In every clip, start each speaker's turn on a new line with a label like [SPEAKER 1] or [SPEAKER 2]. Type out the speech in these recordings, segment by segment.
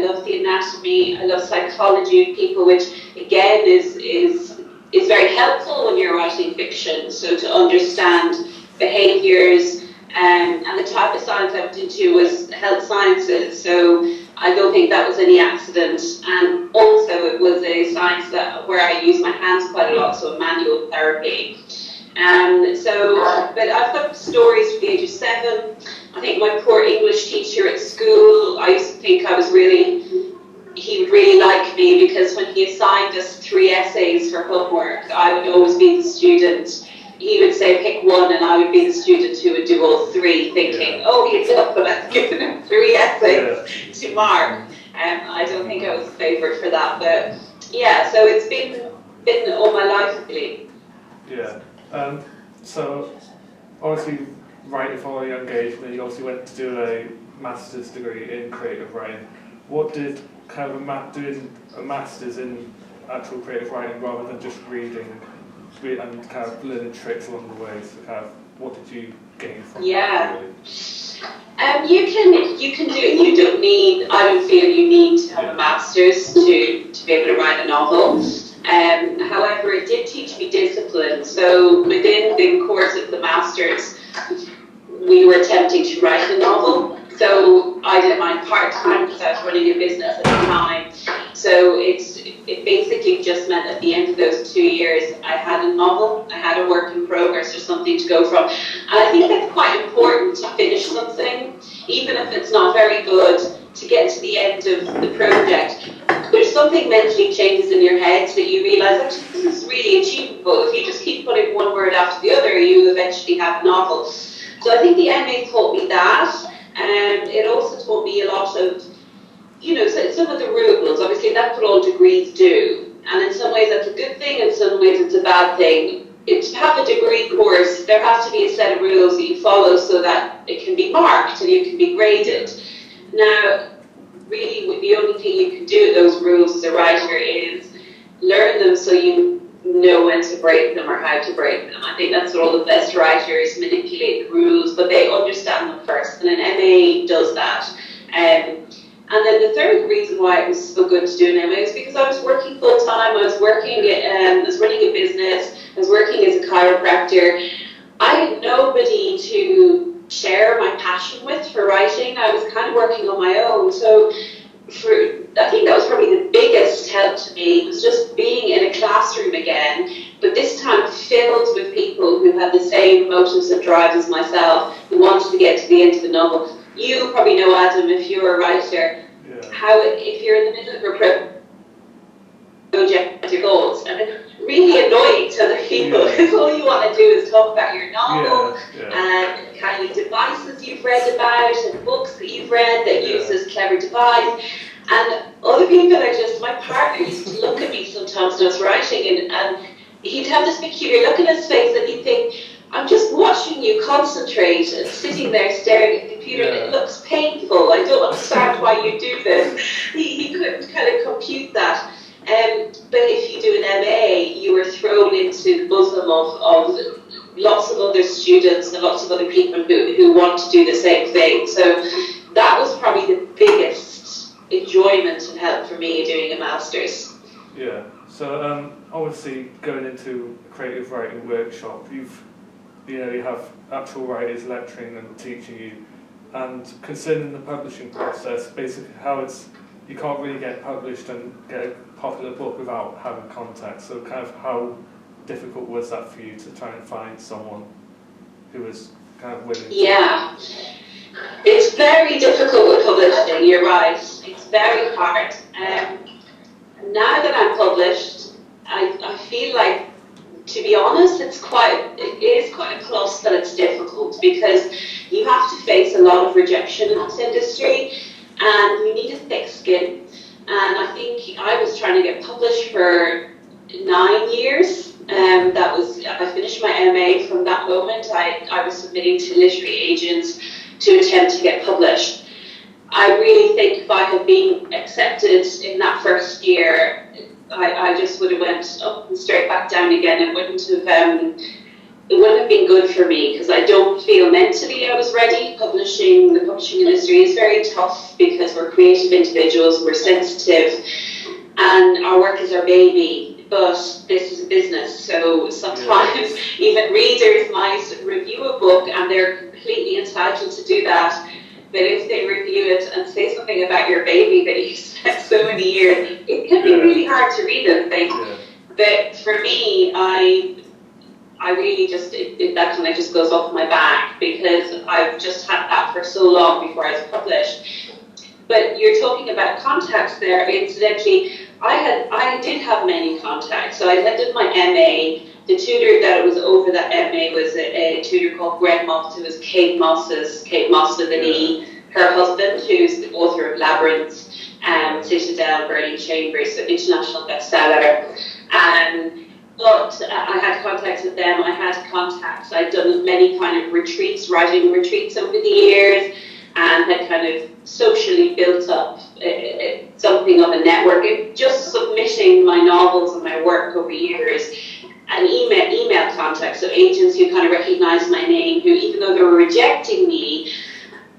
[SPEAKER 1] love the anatomy, I love psychology of people, which again is very helpful when you're writing fiction. So to understand behaviours, and the type of science I went into was health sciences. So I don't think that was any accident. And also it was a science where I use my hands quite a lot, so manual therapy. But I've got stories from the age of 7. I think my poor English teacher at school, I used to think he would really like me, because when he assigned us 3 essays for homework, I would always be the student. He would say pick one, and I would be the student who would do all 3, thinking, oh, he's up, but I've given him 3 essays to mark. I don't think I was a favourite for that, but yeah, so it's been all my life, really.
[SPEAKER 2] Yeah. So obviously, writing from a young age, then you obviously went to do a master's degree in creative writing. What did kind of doing a master's in actual creative writing rather than just reading and kind of learning tricks along the way? So kind of what did you gain from that? Really?
[SPEAKER 1] You can do it. You don't need. I don't feel you need to have a master's to be able to write a novel. However, it did teach me discipline. So within the course of the master's, we were attempting to write a novel. So I did mine part-time because I was running a business at the time. So it basically just meant at the end of those 2 years, I had a novel, I had a work in progress or something to go from. And I think that's quite important to finish something, even if it's not very good, to get to the end of the project. There's something mentally changes in your head that you realise, actually, this is really achievable. If you just keep putting one word after the other, you eventually have a novel. So I think the MA taught me that. It also taught me a lot of, some of the rules. Obviously, that's what all degrees do. And in some ways, that's a good thing. In some ways, it's a bad thing. To have a degree course, there has to be a set of rules that you follow so that it can be marked and you can be graded. Now, really, the only thing you can do with those rules as a writer is learn them so you know when to break them or how to break them. I think that's what all the best writers manipulate the rules, but they understand them first, and an MA does that. And then the third reason why it was so good to do an MA is because I was working full time. I was running a business. I was working as a chiropractor. I had nobody to share my passion with for writing. I was kind of working on my own. So I think that was probably the biggest help to me, was just being in a classroom again, but this time filled with people who had the same motives and drives as myself, who wanted to get to the end of the novel. You probably know, Adam, if you're a writer, how if you're in the middle of a project, your goals, and it's really annoying to other people, because all you want to do is talk about your novel and kind of devices you've read about and books that you've read that use this clever device. And other people are just, my partner used to look at me sometimes when I was writing, and he'd have this peculiar look in his face that you'd think, I'm just watching you concentrate and sitting there staring at the computer, and it looks painful. I don't understand why you do this. He couldn't kind of compute that. But if you do an MA, you are thrown into the bosom of lots of other students and lots of other people who want to do the same thing. So that was probably the biggest enjoyment and help for me doing a master's.
[SPEAKER 2] Yeah. So obviously going into a creative writing workshop, you have actual writers lecturing and teaching you, and concerning the publishing process, basically you can't really get published and get a popular book without having contact. So kind of how difficult was that for you to try and find someone who was kind of willing to...
[SPEAKER 1] Yeah, it's very difficult with publishing, you're right. It's very hard. Now that I'm published, I feel like, to be honest, it is quite a plus that it's difficult, because you have to face a lot of rejection in this industry, and you need a thick skin. And I think I was trying to get published for 9 years. I finished my MA. From that moment, I was submitting to literary agents to attempt to get published. I really think if I had been accepted in that first year, I just would have went up and straight back down again. It wouldn't have it wouldn't have been good for me because I don't feel mentally I was ready. The publishing industry is very tough because we're creative individuals, we're sensitive, and our work is our baby. But this is a business, so sometimes even readers might review a book and they're completely entitled to do that. But if they review it and say something about your baby that you spent so many years, it can be really hard to read those things. But for me, I really just, that kind of just goes off my back because I've just had that for so long before I was published. But you're talking about contacts there. Incidentally, I did have many contacts. So I did my MA. The tutor that was over that MA was a tutor called Greg Moss, who was Kate Moss with an E, her husband, who's the author of Labyrinth, Citadel, Burning Chambers, so international bestseller. But I had contacts with them. I had contacts. I'd done many kind of retreats, writing retreats over the years, and had kind of socially built up something of a network, just submitting my novels and my work over years. And email contacts, so agents who kind of recognized my name, who even though they were rejecting me,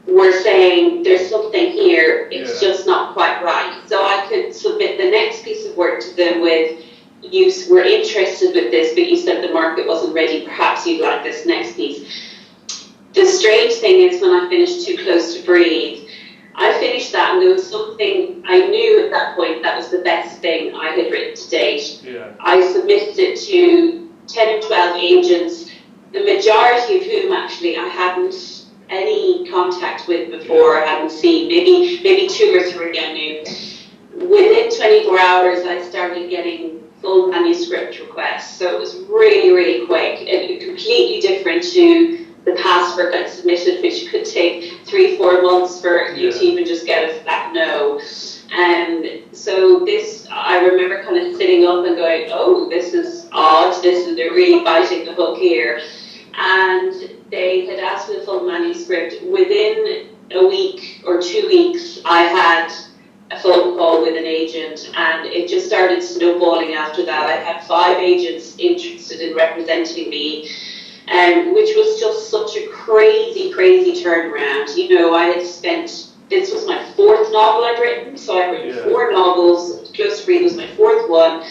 [SPEAKER 1] were saying, there's something here, it's just not quite right. So I could submit the next piece of work to them with, you were interested with this, but you said the market wasn't ready, perhaps you'd like this next piece. The strange thing is when I finished Too Close to Breathe, I finished that and there was something I knew at that point that was the best thing I had written to date. I submitted it to 10 or 12 agents, the majority of whom actually I hadn't any contact with before, I hadn't seen, maybe 2 or 3 I knew. Within 24 hours I started getting full manuscript requests, so it was really, really quick and completely different to the past work I'd submitted, which could take 3-4 months for you to even just get a flat no. And so this, I remember kind of sitting up and going, oh, this is odd, they're really biting the hook here. And they had asked for the full manuscript. Within a week or 2 weeks, I had a phone call with an agent, and it just started snowballing after that. I had 5 agents interested in representing me. Which was just such a crazy, crazy turnaround. You know, I had spent, this was my 4th novel I'd written, so I'd written 4 novels, Close to Breathe was my 4th one,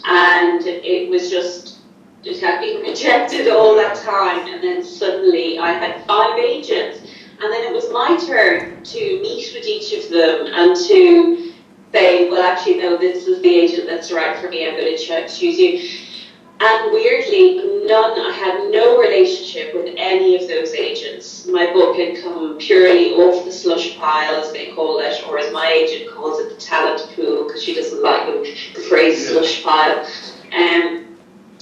[SPEAKER 1] and it was just, it had been rejected all that time, and then suddenly I had 5 agents, and then it was my turn to meet with each of them and to say, well, actually, no, this is the agent that's right for me, I'm going to choose you. And weirdly, I had no relationship with any of those agents. My book had come purely off the slush pile, as they call it, or as my agent calls it, the talent pool, because she doesn't like the phrase slush pile. I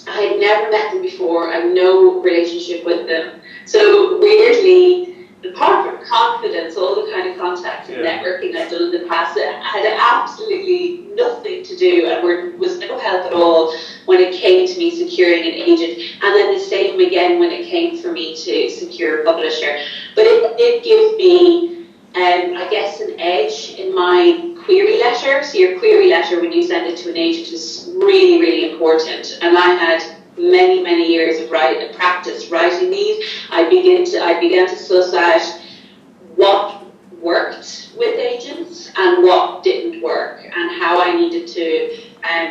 [SPEAKER 1] had never met them before, I had no relationship with them. So weirdly, apart from confidence, all the kind of contacts and networking I've done in the past, it had absolutely nothing to do and was no help at all when it came to me securing an agent. And then the same again when it came for me to secure a publisher. But it did give me, I guess, an edge in my query letter. So your query letter, when you send it to an agent, is really, really important. And I had many, many years of practice writing these. I began to suss out what worked with agents and what didn't work, and how I needed to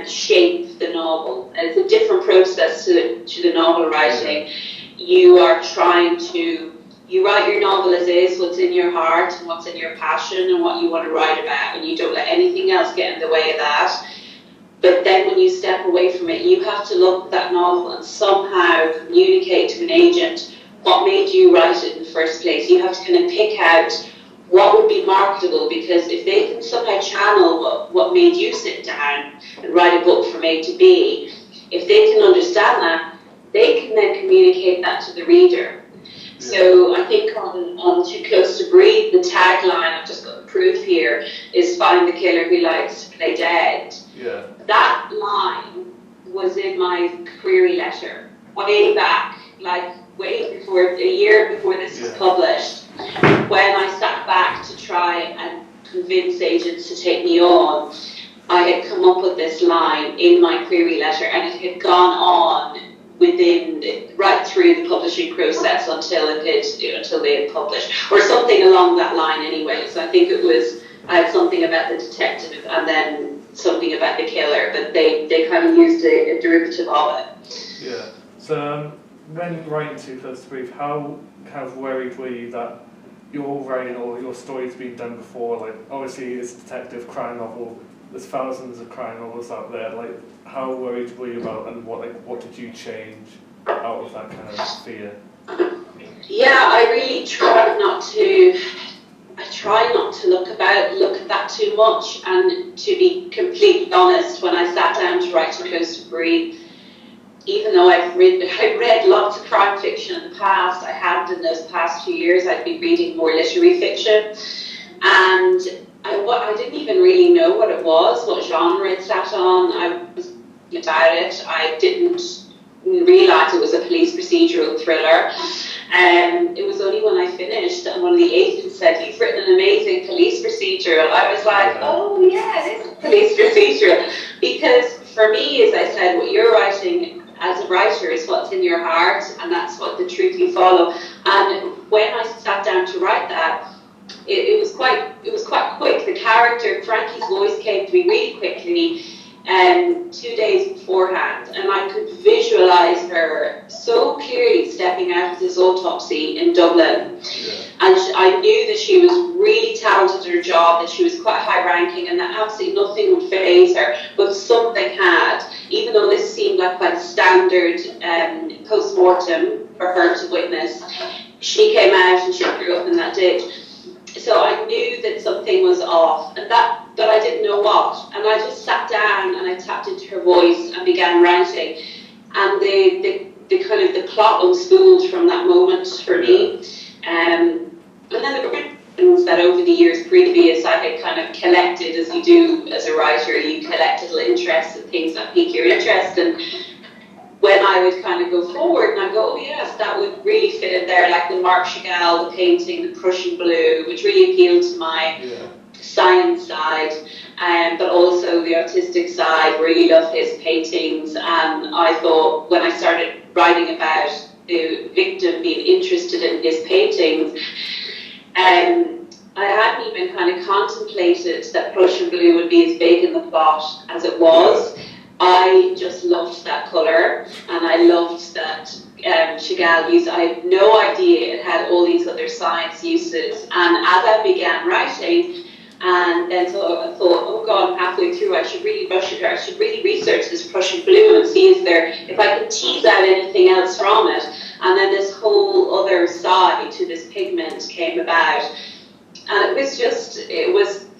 [SPEAKER 1] shape the novel. And it's a different process to the novel writing. You are trying to, you write your novel as is, what's in your heart and what's in your passion and what you want to write about, and you don't let anything else get in the way of that. But then when you step away from it, you have to look at that novel and somehow communicate to an agent what made you write it in the first place. You have to kind of pick out what would be marketable, because if they can somehow channel what made you sit down and write a book from A to B, if they can understand that, they can then communicate that to the reader. So I think on Too Close to Breathe, the tagline, I've just got the proof here, is find the killer who likes to play dead. That line was in my query letter way back, like way before, a year before this was published, when I sat back to try and convince agents to take me on. I had come up with this line in my query letter, and it had gone on right through the publishing process until they had published, or something along that line anyway. So I think I had something about the detective and then something about the killer, but they kind of used a derivative of it.
[SPEAKER 2] Yeah. So when writing Too Close to Brief, how kind of worried were you that your writing or your story's been done before? Like, obviously it's a detective crime novel, there's thousands of crime novels out there. Like, how worried were you about, and what did you change out of that kind of fear?
[SPEAKER 1] Yeah, I really try not to look at that too much, and to be completely honest, when I sat down to write Too Close to Breathe, even though I've read lots of crime fiction in the past, I hadn't in those past few years. I'd been reading more literary fiction, and I didn't even really know what it was, what genre it sat on. I was about it. I didn't realise it was a police procedural thriller. It was only when I finished and one of the agents said, "You've written an amazing police procedural." I was like, oh yeah, it is a police procedural. Because for me, as I said, what you're writing as a writer is what's in your heart, and that's what the truth you follow. And when I sat down to write that, it was quite quick. The character, Frankie's voice came to me really quickly, 2 days beforehand, and I could visualise her so clearly stepping out of this autopsy in Dublin. Yeah. And I knew that she was really talented at her job, that she was quite high ranking, and that absolutely nothing would faze her, but something had. Even though this seemed like quite a standard post-mortem for her to witness, she came out and she grew up in that ditch. So I knew that something was off, and that I didn't know what. And I just sat down and I tapped into her voice and began writing. And the kind of the plot unspooled from that moment for me. And then there were things that over the years previous I had kind of collected, as you do as a writer. You collect little interests and things that pique your interest. And when I would kind of go forward and I go, oh yes, that would really fit in there, like the Marc Chagall, the painting, the Prussian blue, which really appealed to my science side, but also the artistic side. Really love his paintings, and I thought when I started writing about the victim being interested in his paintings, I hadn't even kind of contemplated that Prussian blue would be as big in the plot as it was. I just loved that colour, and I loved that Chagall used. I had no idea it had all these other science uses. And as I began writing, and then so I thought, oh God, I'm halfway through. I should really rush it. I should really research this Prussian blue and see if I could tease out anything else from it. And then this whole other side to this pigment came about, and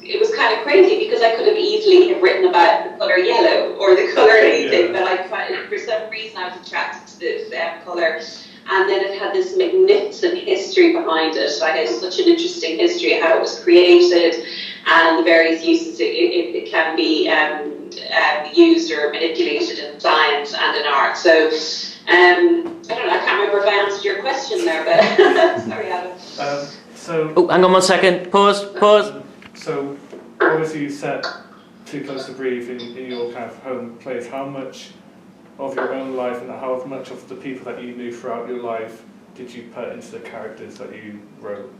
[SPEAKER 1] it was kind of crazy, because I could have easily have written about the colour yellow or the colour anything, but for some reason I was attracted to this colour. And then it had this magnificent history behind it. I had such an interesting history of how it was created and the various uses it can be used or manipulated in science and in art. So I don't know, I can't remember if I answered your question there, but sorry, Adam.
[SPEAKER 3] Hang on 1 second. Pause.
[SPEAKER 2] So, obviously you set Too Close to Breathe in your kind of home place. How much of your own life and how much of the people that you knew throughout your life did you put into the characters that you wrote?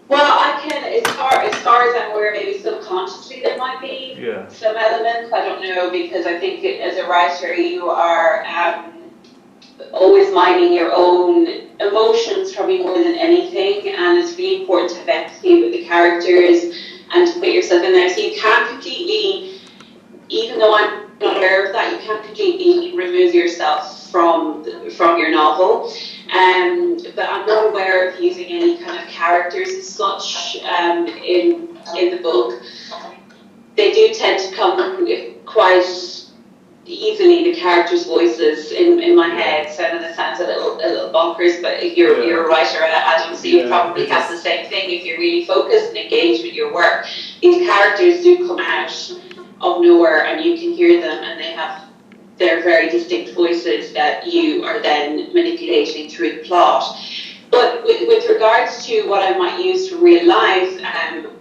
[SPEAKER 1] Well, I can, as far as I'm aware, maybe subconsciously there might be some elements. I don't know, because I think as a writer you are always minding your own emotions probably more than anything, and it's really important to have empathy with the characters and to put yourself in there. So you can't completely, even though I'm not aware of that, you can't completely remove yourself from your novel. But I'm not aware of using any kind of characters as such in the book. They do tend to come quite easily, the characters' voices in my head. So I know that sounds a little bonkers, but you're a writer, Adam, so you probably have the same thing. If you're really focused and engaged with your work, these characters do come out of nowhere, and you can hear them, and they have their very distinct voices that you are then manipulating through the plot. But with regards to what I might use for real life,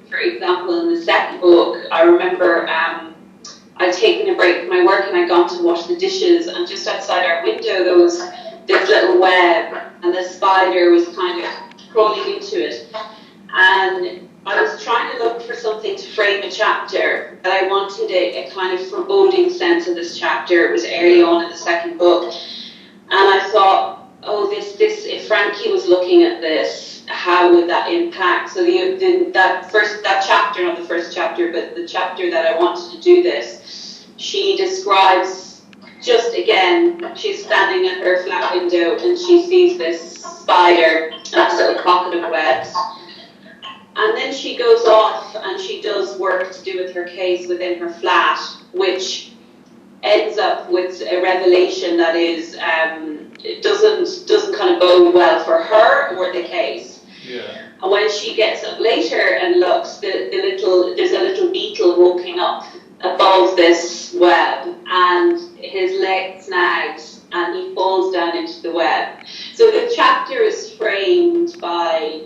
[SPEAKER 1] for example, in the second book, I remember I'd taken a break from my work and I'd gone to wash the dishes, and just outside our window there was this little web, and the spider was kind of crawling into it. And I was trying to look for something to frame a chapter, but I wanted a kind of foreboding sense of this chapter. It was early on in the second book. And I thought, oh, this if Frankie was looking at this, how would that impact? So that chapter, not the first chapter, but the chapter that I wanted to do this, she describes, just again, she's standing at her flat window and she sees this spider, this little pocket of webs. And then she goes off and she does work to do with her case within her flat, which ends up with a revelation that is it doesn't kind of bode well for her or the case.
[SPEAKER 2] Yeah.
[SPEAKER 1] And when she gets up later and looks, there's a little beetle walking up above this web, and his leg snags and he falls down into the web. So the chapter is framed by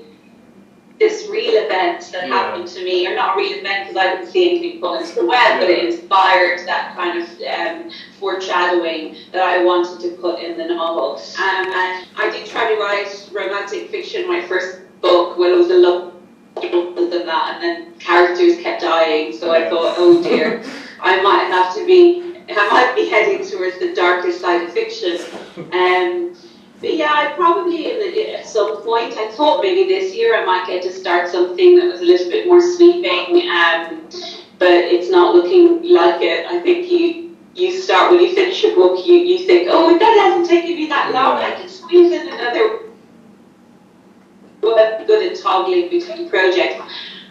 [SPEAKER 1] this real event that happened to me, or not a real event because I didn't see anything fall into the web, but it inspired that kind of foreshadowing that I wanted to put in the novel. And I did try to write romantic fiction. My first book, well, it was a lot than that, and then characters kept dying, so I thought, oh dear, I might be heading towards the darker side of fiction. But yeah, I probably, at some point, I thought maybe this year I might get to start something that was a little bit more sweeping, but it's not looking like it. I think you start, when you finish a book, you think, oh, that hasn't taken me that long, I can squeeze in another. Well, I'm good at toggling between projects.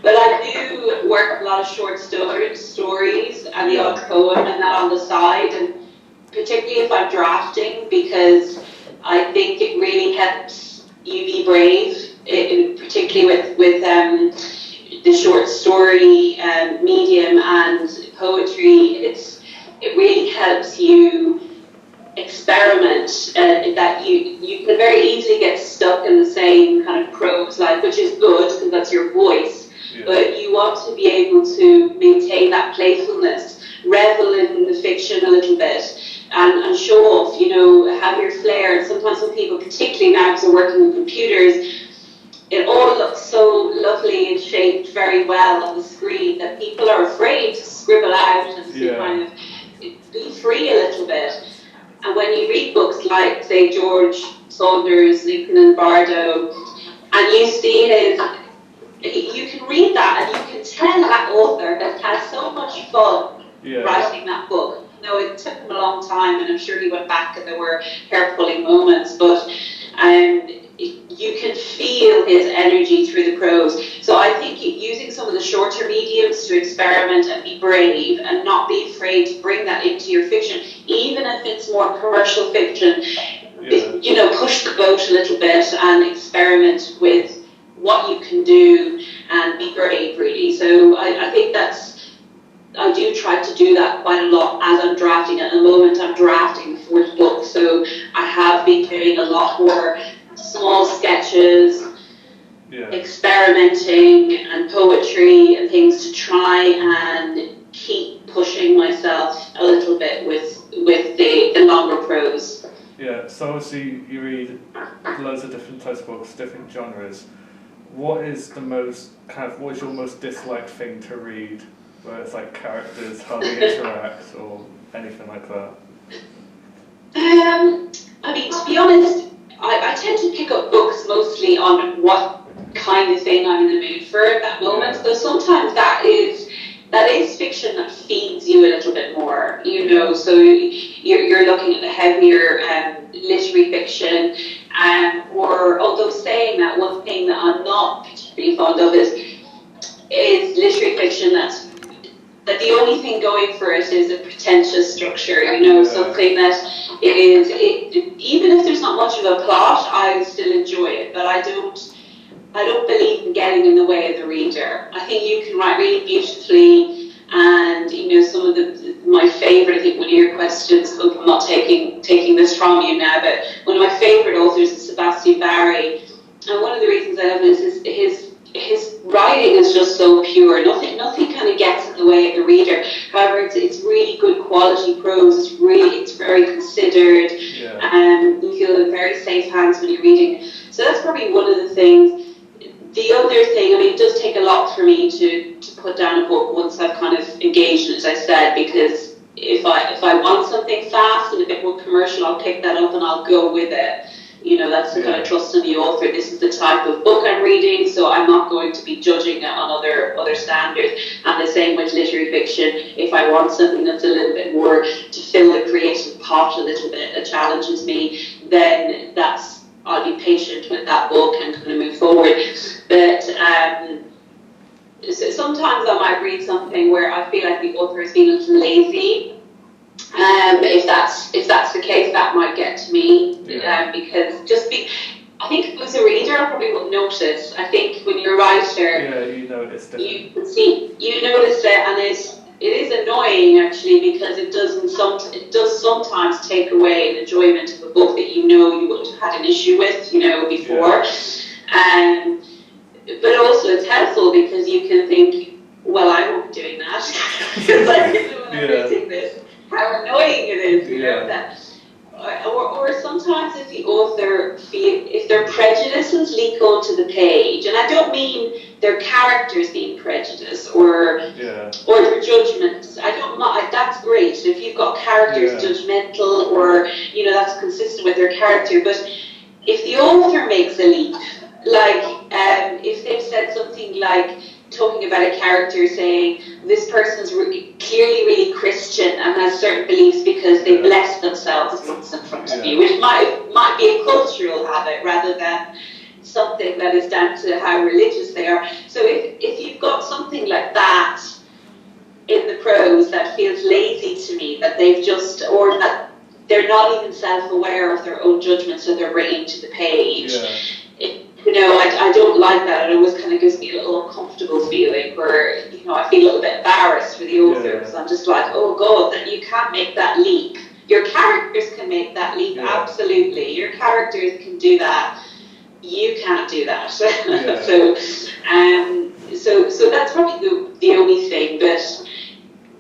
[SPEAKER 1] But I do work a lot of short stories and the odd poem and that on the side, and particularly if I'm drafting, because I think it really helps you be brave, particularly with the short story medium and poetry. It really helps you experiment, that you can very easily get stuck in the same kind of prose life, which is good because that's your voice, but you want to be able to maintain that playfulness, revel in the fiction a little bit, and show off, have your flair. And sometimes when people, particularly now because they're working with computers, it all looks so lovely and shaped very well on the screen that people are afraid to scribble out and to kind of be free a little bit. And when you read books like, say, George Saunders, Lincoln and Bardo, and you see you can read that and you can tell that author that had so much fun writing that book. No, it took him a long time, and I'm sure he went back and there were hair-pulling moments, but you can feel his energy through the prose. So I think using some of the shorter mediums to experiment and be brave and not be afraid to bring that into your fiction, even if it's more commercial fiction, push the boat a little bit and experiment with what you can do and be brave, really. So I think I do try to do that quite a lot as I'm drafting. At the moment, I'm drafting the fourth book, so I have been doing a lot more small sketches, experimenting and poetry and things to try and keep pushing myself a little bit with the longer prose.
[SPEAKER 2] Yeah, so obviously you read loads of different types of books, different genres. What is your most disliked thing to read? Where it's like characters, how they interact, or anything like that?
[SPEAKER 1] To be honest, I tend to pick up books mostly on what kind of thing I'm in the mood for at that moment. So sometimes that is fiction that feeds you a little bit more, so you're looking at the heavier literary fiction, or although saying that, one thing that I'm not particularly fond of is literary fiction that the only thing going for it is a pretentious structure, something that even if there's not much of a plot, I still enjoy it, but I don't believe in getting in the way of the reader. I think you can write really beautifully, and some of my favourite, I think one of your questions, hope I'm not taking this from you now, but one of my favourite authors is Sebastian Barry, and one of the reasons I love him is his writing is just so pure. Nothing kind of gets in the way of the reader. However, it's really good quality prose. It's very considered. You feel in very safe hands when you're reading. So that's probably one of the things. The other thing, I mean, it does take a lot for me to put down a book once I've kind of engaged, as I said, because if I want something fast and a bit more commercial, I'll pick that up and I'll go with it. You know, that's the kind of trust in the author. This is the type of book I'm reading, so I'm not going to be judging it on other standards. And the same with literary fiction. If I want something that's a little bit more to fill the creative pot a little bit, that challenges me, then I'll be patient with that book and kind of move forward. But so sometimes I might read something where I feel like the author has been a little lazy. If that's the case, that might get to me, because I think if it was a reader, I probably wouldn't notice. I think when you're a writer,
[SPEAKER 2] you noticed it.
[SPEAKER 1] You notice it, and it is annoying actually, because it does sometimes take away the enjoyment of a book that you would have had an issue with, before. But also it's helpful because you can think, well, I won't be doing that because I didn't know when I'm reading this. How annoying it is, you know that. Or sometimes if the author if their prejudices leak onto the page, and I don't mean their characters being prejudiced or their judgments. That's great. So if you've got characters judgmental or that's consistent with their character, but if the author makes a leap, like if they've said something like, talking about a character saying this person's clearly really Christian and has certain beliefs because they bless themselves once in front of you, which might be a cultural habit rather than something that is down to how religious they are. So if you've got something like that in the prose that feels lazy to me, that they've just, or that they're not even self-aware of their own judgments that they're bringing to the page, I don't like that. It always kind of gives me a little uncomfortable feeling where, I feel a little bit embarrassed for the author because I'm just like, oh God, that you can't make that leap. Your characters can make that leap, absolutely. Your characters can do that. You can't do that. So that's probably the only thing. But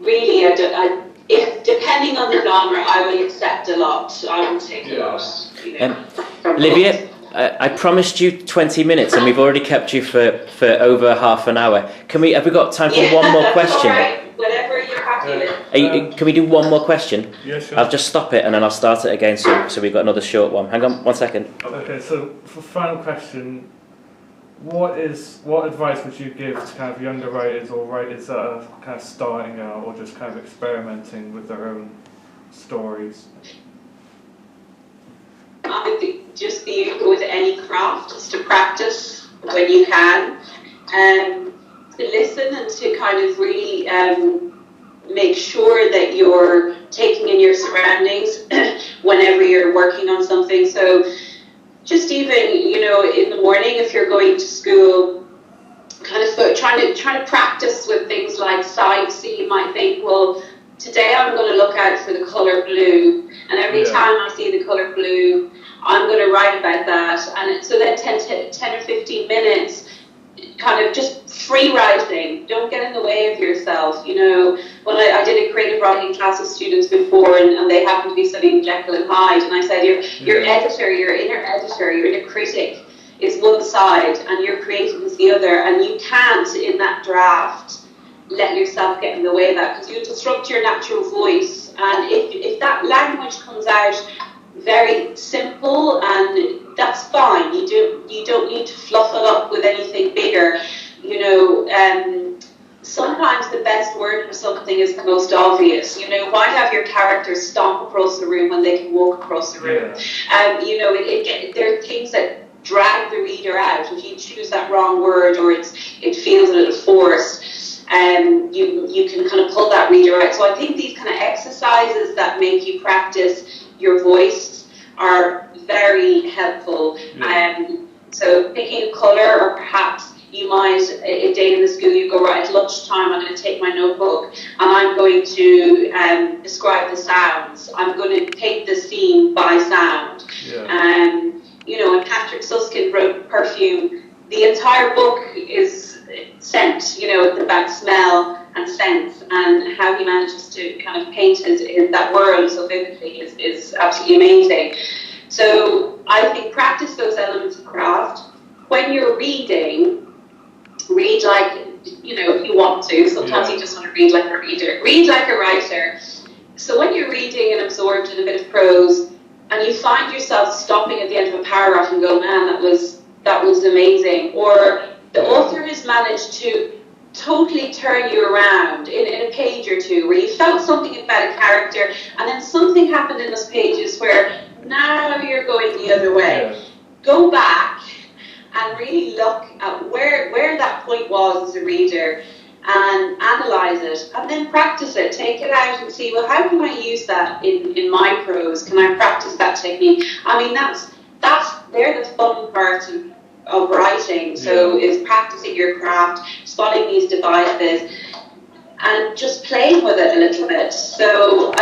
[SPEAKER 1] really, if depending on the genre, I will accept a lot. I will take a lot.
[SPEAKER 3] Olivia, I promised you 20 minutes and we've already kept you for over half an hour. Have we got time for one more question?
[SPEAKER 1] All right, whatever you're happy with.
[SPEAKER 3] Can we do one more question?
[SPEAKER 2] Yeah, sure.
[SPEAKER 3] I'll just stop it and then I'll start it again so we've got another short one. Hang on 1 second.
[SPEAKER 2] Okay, so for final question, what advice would you give to kind of younger writers or writers that are kind of starting out or just kind of experimenting with their own stories?
[SPEAKER 1] I think just with any craft, just to practice when you can, to listen and to kind of really make sure that you're taking in your surroundings whenever you're working on something. So just even, in the morning if you're going to school, kind of trying to practice with things like sight. So you might think, well, today I'm going to look out for the colour blue, and every time I see the colour blue, I'm going to write about that. And so then 10 or 15 minutes, kind of just free writing. Don't get in the way of yourself. When I did a creative writing class with students before, and they happened to be studying Jekyll and Hyde, and I said, your editor, your inner critic is one side, and your creative is the other, and you can't, in that draft, let yourself get in the way of that, because you disrupt your natural voice. And if that language comes out very simple, and that's fine, you don't need to fluff it up with anything bigger. Sometimes the best word for something is the most obvious. Why have your characters stomp across the room when they can walk across the room? There are things that drag the reader out. If you choose that wrong word, or it feels a little forced, you can kind of pull that reader out. So I think these kind of exercises that make you practice your voice are very helpful. So picking a colour, or perhaps you might, a day in the school, you go, right, at lunchtime I'm going to take my notebook and I'm going to describe the sounds. I'm going to paint the scene by sound. And Patrick Susskind wrote Perfume the entire book is scent, you know, it's about smell and sense, and how he manages to kind of paint that world so vividly is absolutely amazing. So I think practice those elements of craft. When you're reading, read like, you know, if you want to. Sometimes you just want to read like a reader. Read like a writer. So when you're reading and absorbed in a bit of prose, and you find yourself stopping at the end of a paragraph and go, man, that was amazing. Or the author has managed to totally turn you around in a page or two, where you felt something about a character, and then something happened in those pages where now you're going the other way.
[SPEAKER 2] Yeah.
[SPEAKER 1] Go back and really look at where that point was as a reader, and analyse it, and then practice it. Take it out and see, well, how can I use that in my prose? Can I practice that technique? I mean, they're the fun part of writing. So is practicing your craft, spotting these devices, and just playing with it a little bit. So